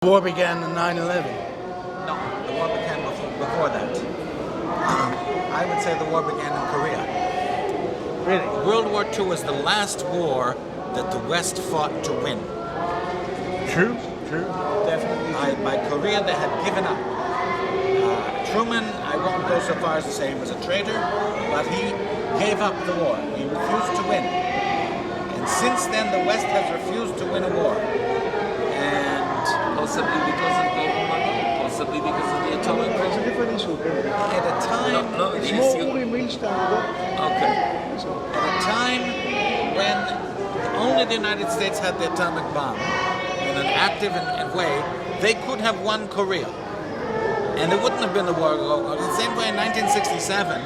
The war began in 9/11. No, the war began before that. I would say the war began in Korea. Really? World War II was the last war that the West fought to win. True. Definitely. By Korea, they had given up. Truman, I won't go so far as to say he was a traitor, but he gave up the war. He refused to win. And since then, the West has refused to win a war. And Possibly because of global money, possibly because of the atomic It's a bomb. different issue. at a time, No, the It's more issue. Uri Milstein. Okay. at a time when only the United States had the atomic bomb in an active way, they could have won Korea. And there wouldn't have been a war. The same way in 1967,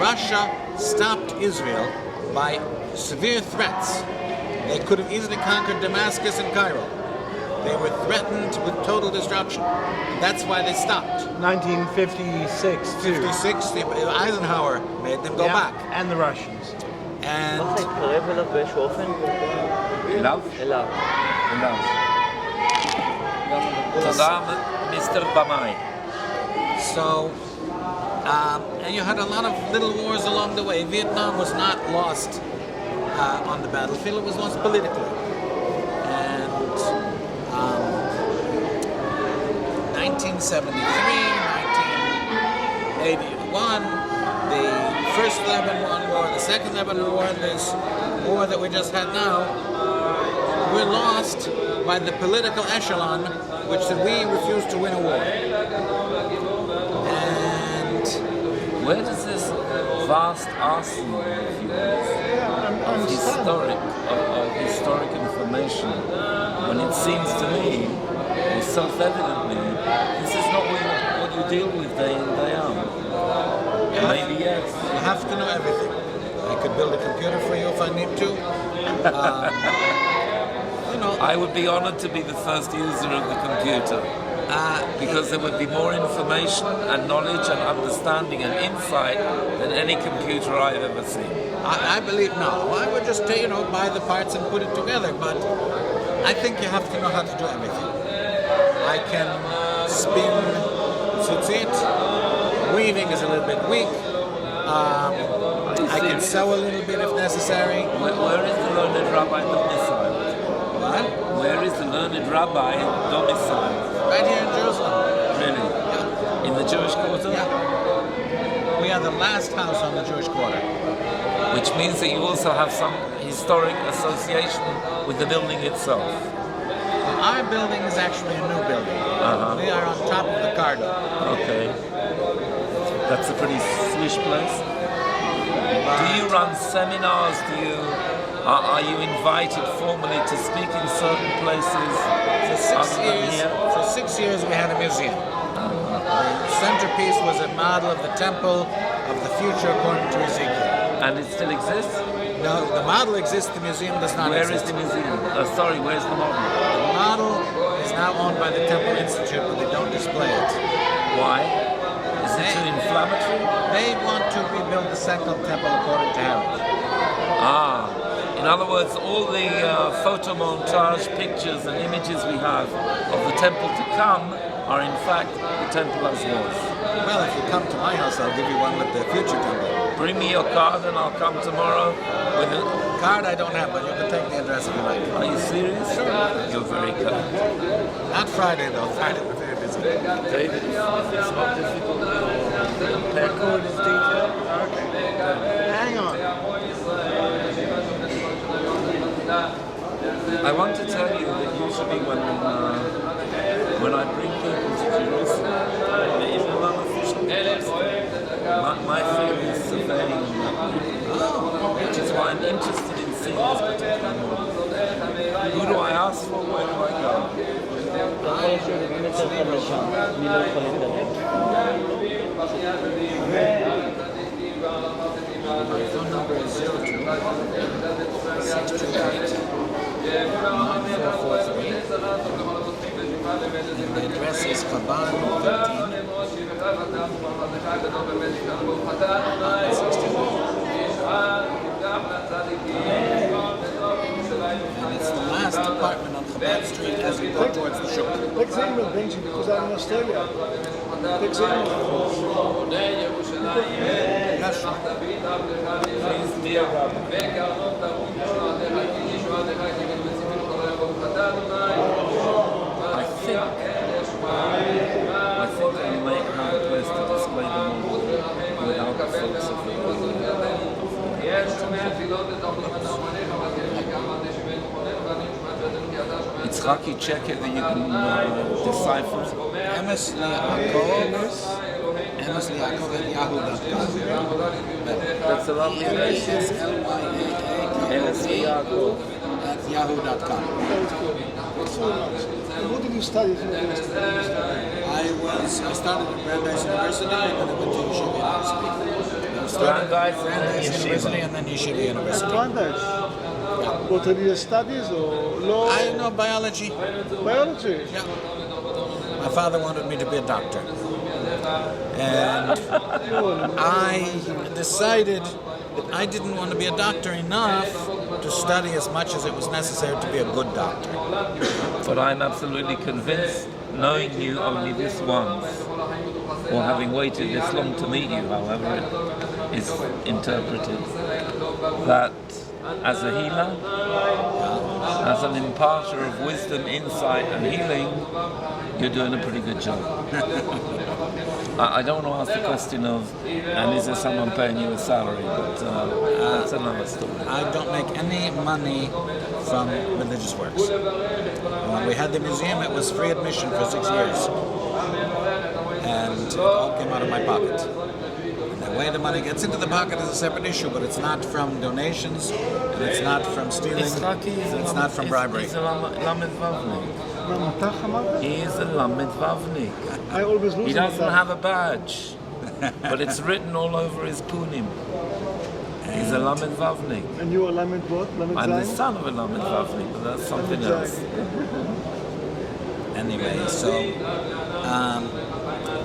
Russia stopped Israel by severe threats. They could have easily conquered Damascus and Cairo. They were threatened with total destruction. That's why they stopped. 1956 too. 56, Eisenhower made them go Yeah, back. and the Russians. And צריך להתקרב אליו באיזשהו אופן? אליו? אליו. אליו. תודה, מיסטר במאי. so, and you had a lot of little wars along the way. Vietnam was not lost on the battlefield, it was lost politically. And 1973, 1981, the first Lebanon War, the second Lebanon War, this war that we just had now, were lost by the political echelon which said we refuse to win a war. And Where does this vast arsenal of historic information, when it seems to me, or self-evidently, this is not what you deal with day in, day out? And maybe yes. you have to know everything. I could build a computer for you if I need to. You know, I would be honored to be the first user of the computer, because there would be more information and knowledge and understanding and insight than any computer I've ever seen. I believe now. I would just buy the parts and put it together, but I think you have to know how to do everything. I can spin tzitzit. Weaving is a little bit weak. I can sew a little bit if necessary. Where is the learned rabbi domiciled? What? Where is the learned rabbi domiciled? Right here in Jerusalem. Really? Yeah. In the Jewish quarter? Yeah. We are the last house on the Jewish quarter. Which means that you also have some historic association with the building itself. Our building is actually a new building. Uh-huh. We are on top of the Cardo. Okay. That's a pretty swish place. Do you run seminars? Are you invited formally to speak in certain places? For 6 years we had a museum. The centerpiece was a model of the temple of the future according to Ezekiel. And it still exists? No, the model exists, the museum does not Where is exist. the museum? Where's the model? The model is now owned by the Temple Institute, but they don't display it. Why? Is it too inflammatory? They want to rebuild the second temple according to Herod. In other words, all the photo montage pictures and images we have of the temple to come are in fact the temple as was. Well, if you come to my house, I'll give you one with the future temple. Bring me your card and I'll come tomorrow with it. Card I don't have, but you can take the address if you like. Are you serious? You're very kind. Not Friday though, Friday we're very busy. David, if it's not difficult, their code is detailed. Hang on. I want to tell you that usually when I bring people to Jerusalem, there is an unofficial my field is surveying, which is why I'm interested in seeing this particular model. Who do I ask for? Where do I go? יכול להיות שזה יותר חדשה, אני לא יכול לדלג. My phone number is 02-628-9443. And the address is Kaban 13. And it's the last apartment on that street as you go towards the shul. Take the email, Benji, because I'm in Australia. Take the email. Yes. Please, dear Rabbi. I think I might have a place to display them all without the folks of the It's Raki check it that you can decipher. Emes Liakov at yahoo.com. That's a lovely name. SLYAAKOV at yahoo.com. What did you study at university? I started at Brandeis University and then I went to Yeshiva University. Brandeis University and then Yeshiva University. Brandeis. What religious studies or law? I know biology. Biology. Yeah. My father wanted me to be a doctor. And I decided that I didn't want to be a doctor enough to study as much as it was necessary to be a good doctor. But I'm absolutely convinced, knowing you only this once, or having waited this long to meet you, however it is interpreted, that as a healer, as an imparter of wisdom, insight and healing, you're doing a pretty good job. I don't want to ask the question of, and is there someone paying you a salary, but that's another story. I don't make any money from religious works. When we had the museum, it was free admission for 6 years. And it all came out of my pocket. And the way the money gets into the pocket is a separate issue, but it's not from donations, and it's not from stealing, and it's not from bribery. He's a Lamed Vavnik. He is a Lamed Vavnik. I always lose. He doesn't have a badge, but it's written all over his punim. He's a Lamed Vavnik. And you are Lamed what? Lamed I'm the Zayin? son of a Lamed Vavnik, but that's something Lamed else. Anyway, so in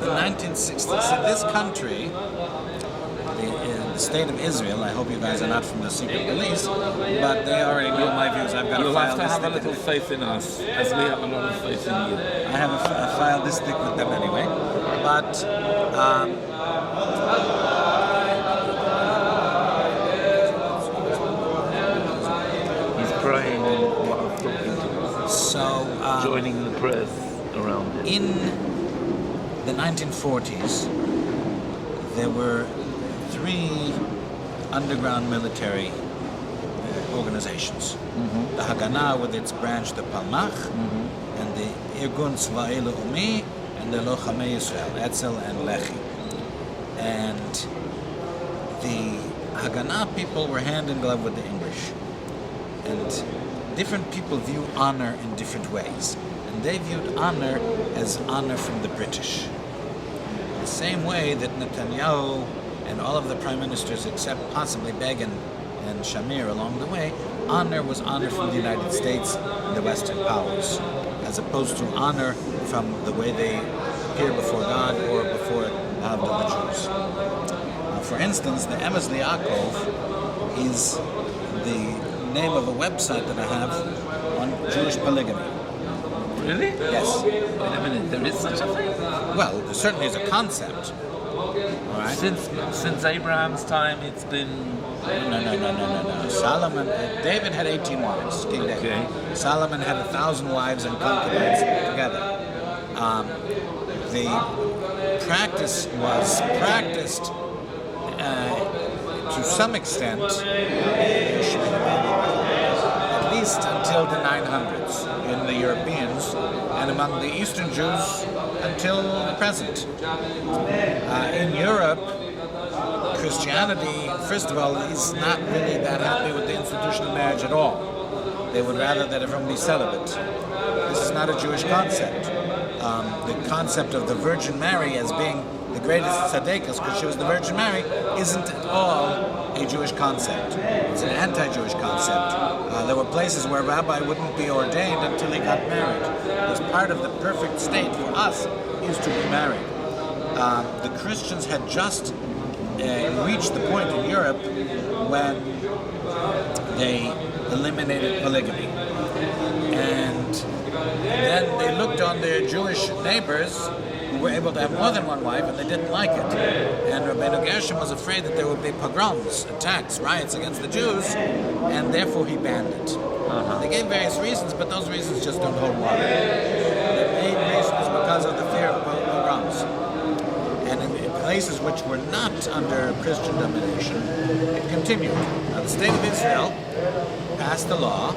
1960, so this country, the state of Israel, I hope you guys are not from the secret police, but they already know my views. I've got You'll a have file to this have a thick little with faith in us, as we have a lot of faith in you. I have a file this thick with them anyway. But He's praying while talking to us, so joining the press around him. in the 1940s, there were 3 underground military organizations. The Haganah with its branch, the Palmach, and the Irgun Tzva'ei Le'umi, and the Lochamei Yisrael, Etzel and Lechi. And the Haganah people were hand in glove with the English. And different people view honor in different ways. And they viewed honor as honor from the British. The same way that Netanyahu and all of the prime ministers, except possibly Begin and Shamir along the way, honor was honor from the United States and the Western powers, as opposed to honor from the way they appear before God or before the Jews. For instance, the Emes Liakov is the name of a website that I have on Jewish polygamy. Really? Yes. Wait a minute, there is such a thing? Well, there certainly is a concept. All right. Since Abraham's time, it's been... No. Solomon, David had 18 wives, King David. Okay. Solomon had 1,000 wives and concubines together. The practice was practiced to some extent, at least until the 900s in the Europeans, and among the Eastern Jews until the present. In Europe, Christianity, first of all, is not really that happy with the institution of marriage at all. They would rather that everyone be celibate. This is not a Jewish concept. The concept of the Virgin Mary as being the greatest tzaddikas because she was the Virgin Mary isn't at all a Jewish concept. It's an anti-Jewish concept. There were places where a rabbi wouldn't be ordained until he got married. Because part of the perfect state for us is to be married. The Christians had just reached the point in Europe when they eliminated polygamy. And then they looked on their Jewish neighbors who were able to have more than one wife, and they didn't like it. And Rabbeinu Gershom was afraid that there would be pogroms, attacks, riots against the Jews, and therefore he banned it. They gave various reasons, but those reasons just don't hold water. The main reason is because of the fear of pogroms. And in places which were not under Christian domination, it continued. Now, the state of Israel passed a law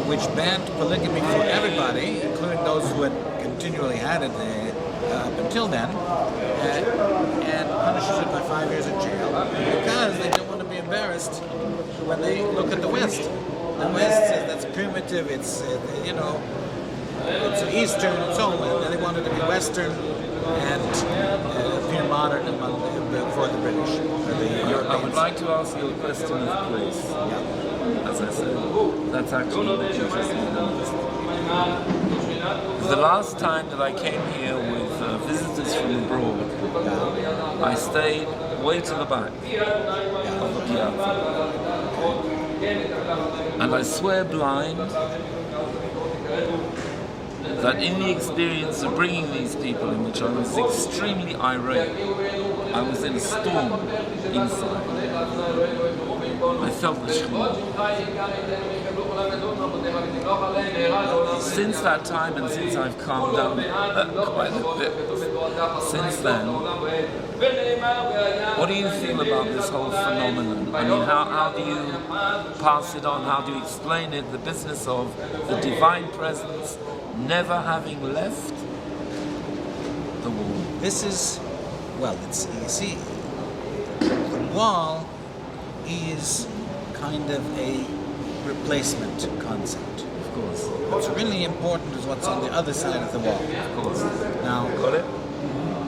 which banned polygamy for everybody, including those who had continually had it up until then, and punishes it by 5 years in jail because they don't want to be embarrassed when they look at the West. The West says that's primitive, it's it's Eastern and so on, and they wanted to be Western and appear modern for the British or the Europeans. I would like to ask you a question of place. As I said, that's actually the Jesus. The last time that I came here with visitors from abroad, I stayed way to the back of the piazza. And I swear blind that in the experience of bringing these people in, which I was extremely irate, I was in a storm inside. I felt the Shekhinah. Since that time and since I've calmed down quite a bit, since then, what do you feel about this whole phenomenon? I mean, how do you pass it on? How do you explain it? The business of the divine presence never having left the wall. This is, well, it's, you see, the wall is kind of a replacement concept. Of course. What's really important is what's on the other side of the wall. Of course. Now, Got it?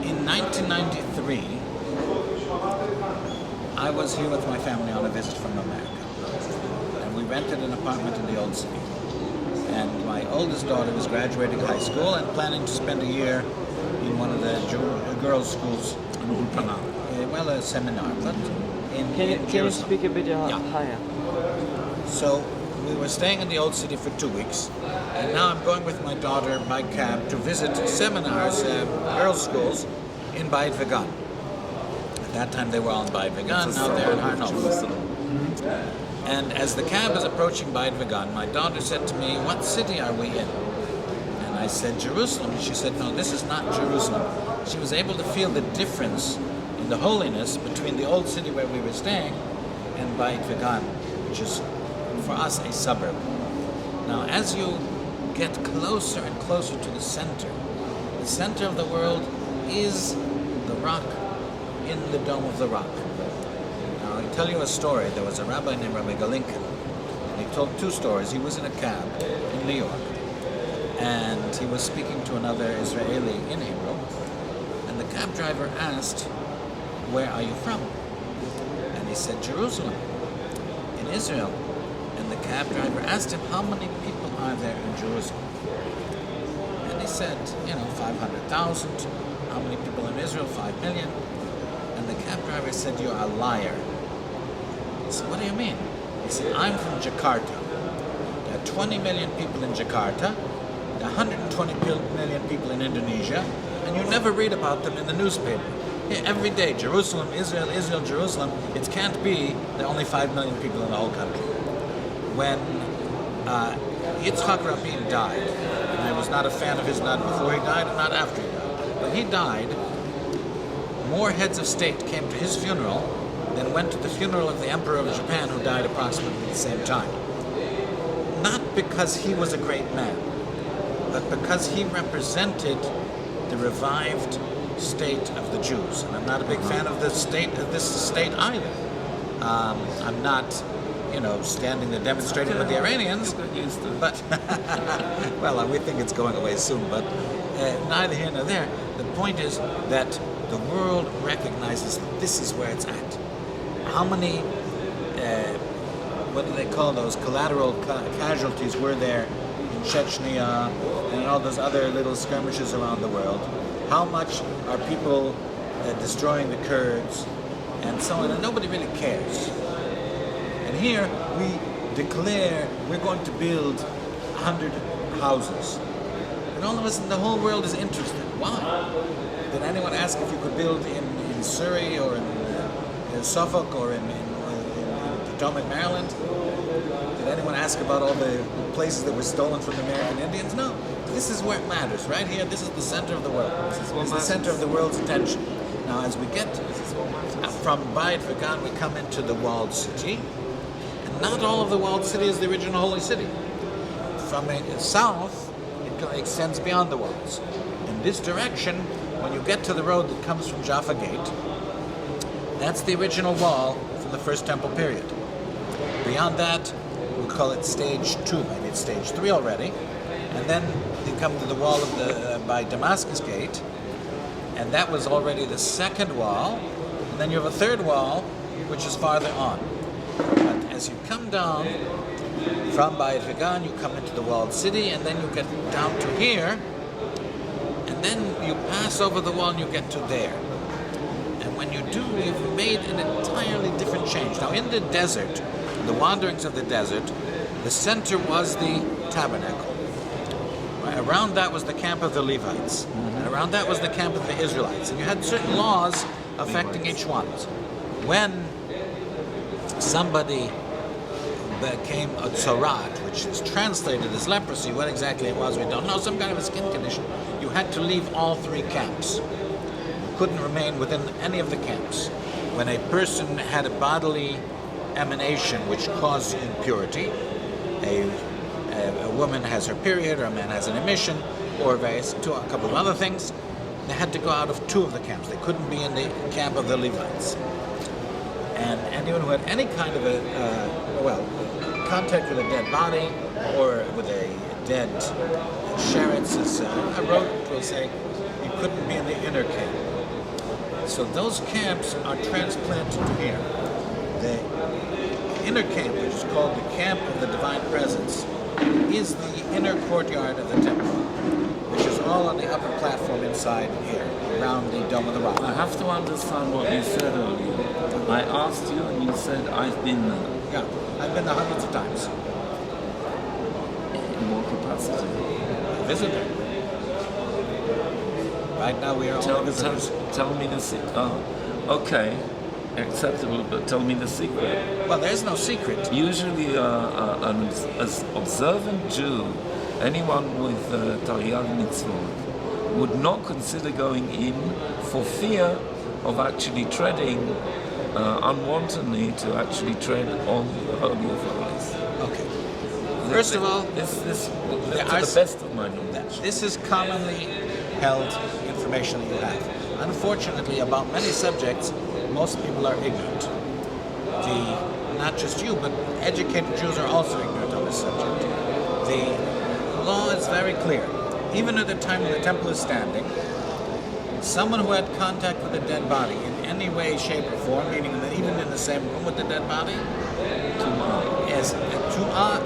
in 1993, I was here with my family on a visit from America. And we rented an apartment in the Old City. And my oldest daughter was graduating high school and planning to spend a year in one of the girls' schools in Ulpana. Well, a seminar, but in Can you Jerusalem. speak a bit Yeah. higher? So we were staying in the Old City for 2 weeks, and now I'm going with my daughter by cab to visit seminars, girls' schools in Bayit Vegan. At that time they were all in Bayit Vegan, now they're in Har Nof. And as the cab is approaching Bayit Vegan, my daughter said to me, "What city are we in?" And I said, "Jerusalem." And she said, "No, this is not Jerusalem." She was able to feel the difference in the holiness between the Old City where we were staying and Bayit Vegan, which is for us a suburb. Now, as you get closer and closer to the center of the world is the rock in the Dome of the Rock. Now, I'll tell you a story. There was a rabbi named Rabbi Galinkin, and he told 2 stories. He was in a cab in New York, and he was speaking to another Israeli in Hebrew, and the cab driver asked, "Where are you from?" And he said, "Jerusalem, in Israel." And the cab driver asked him, "How many people are there in Jerusalem?" And he said, 500,000. How many people in Israel? 5 million. And the cab driver said, "You're a liar." He said, "What do you mean?" He said, "I'm from Jakarta. There are 20 million people in Jakarta. There are 120 million people in Indonesia. And you never read about them in the newspaper. Here, every day, Jerusalem, Israel, Israel, Jerusalem. It can't be there are only 5 million people in the whole country." When Yitzhak Rabin died, and I was not a fan of his not before he died and not after he died. When he died, more heads of state came to his funeral than went to the funeral of the Emperor of Japan, who died approximately at the same time. Not because he was a great man, but because he represented the revived state of the Jews. And I'm not a big fan of this state either. I'm not, standing there demonstrating with the Iranians, but well, we think it's going away soon. But neither here nor there. The point is that the world recognizes that this is where it's at. How many, what do they call those, collateral casualties were there in Chechnya and all those other little skirmishes around the world? How much are people destroying the Kurds and so on? And nobody really cares. And here we declare we're going to build 100 houses. And all of a sudden the whole world is interested. Why? Did anyone ask if you could build in Surrey or in Suffolk or in Potomac, Maryland? Did anyone ask about all the places that were stolen from the American Indians? No. This is where it matters. Right here, this is the center of the world. This is the center of the world's attention. Now, as we get from Bayit Vegan, we come into the walled city. And not all of the walled city is the original holy city. From the south, it extends beyond the walls. In this direction, when you get to the road that comes from Jaffa Gate, that's the original wall from the first temple period. Beyond that, we'll call it stage 2, maybe it's stage 3 already. And then you come to the wall of by Damascus Gate, and that was already the second wall. And then you have a third wall, which is farther on. But as you come down from Bayit Vegan, you come into the walled city, and then you get down to here, and then you pass over the wall and you get to there. And when you do, you've made an entirely different change. Now, in the desert, the wanderings of the desert, the center was the tabernacle. Around that was the camp of the Levites. And around that was the camp of the Israelites. And you had certain laws affecting each one. When somebody became a tzorat, which is translated as leprosy, what exactly it was, we don't know, some kind of a skin condition, you had to leave all 3 camps. You couldn't remain within any of the camps. When a person had a bodily emanation which caused impurity, a woman has her period, or a man has an emission, or a couple of other things, they had to go out of 2 of the camps. They couldn't be in the camp of the Levites. And anyone who had any kind of contact with a dead body, or with a dead sheretz, as a road will say, you couldn't be in the inner camp. So those camps are transplanted to here. The inner camp, which is called the camp of the divine presence, is the inner courtyard of the temple, which is all on the upper platform inside here, around the Dome of the Rock. I have to understand what you said earlier. I asked you and you said, I've been there. Yeah, I've been there hundreds of times. In what capacity? Visitor. Right now we are all visitors. Tell me the secret. Okay, acceptable, but tell me the secret. Well, there's no secret. Usually an observant Jew, anyone with Taryag Mitzvot, would not consider going in for fear of actually treading unwantedly, to actually tread on the Holy of Holies. Okay. First of all, this to the best of my knowledge. this is commonly held information that you have. Unfortunately, about many subjects, most people are ignorant. Not just you, but educated Jews are also ignorant on this subject. The law is very clear. Even at the time when the temple is standing, someone who had contact with a dead body in any way, shape, or form, meaning even in the same room with the dead body, is a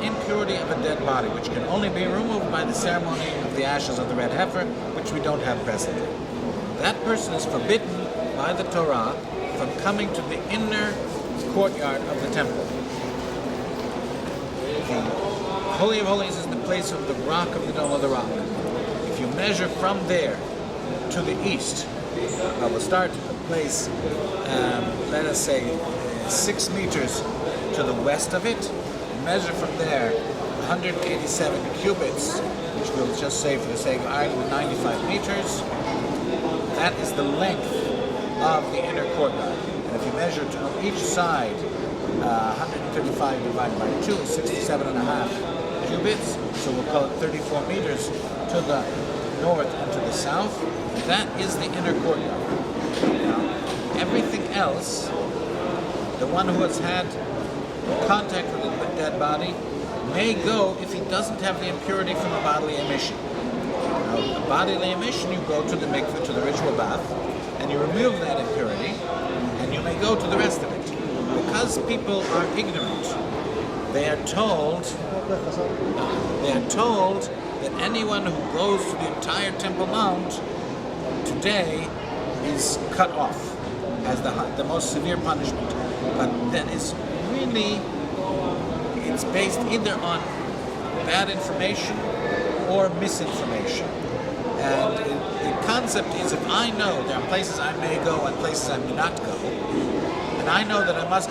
impurity of a dead body, which can only be removed by the ceremony of the ashes of the red heifer, which we don't have presently. That person is forbidden by the Torah from coming to the inner courtyard of the temple. The Holy of Holies is the place of the rock of the Dome of the Rock. If you measure from there to the east, we'll start a place, let us say 6 meters to the west of it, measure from there 187 cubits, which we'll just say for the sake of argument 95 meters. That is the length of the inner courtyard. And if you measure to each side, 155 divided by 2 is 67.5 cubits, so we'll call it 34 meters to the north and to the south. That is the inner courtyard. Now, everything else, the one who has had contact with a dead body may go if he doesn't have the impurity from a bodily emission. Now, a bodily emission, you go to the mikveh, to the ritual bath, and you remove that impurity, and you may go to the rest of it. Because people are ignorant, they are told that anyone who goes to the entire Temple Mount today is cut off as the most severe punishment. But then it's it's based either on bad information or misinformation. And the concept is, if I know there are places I may go and places I may not go, and I know that I must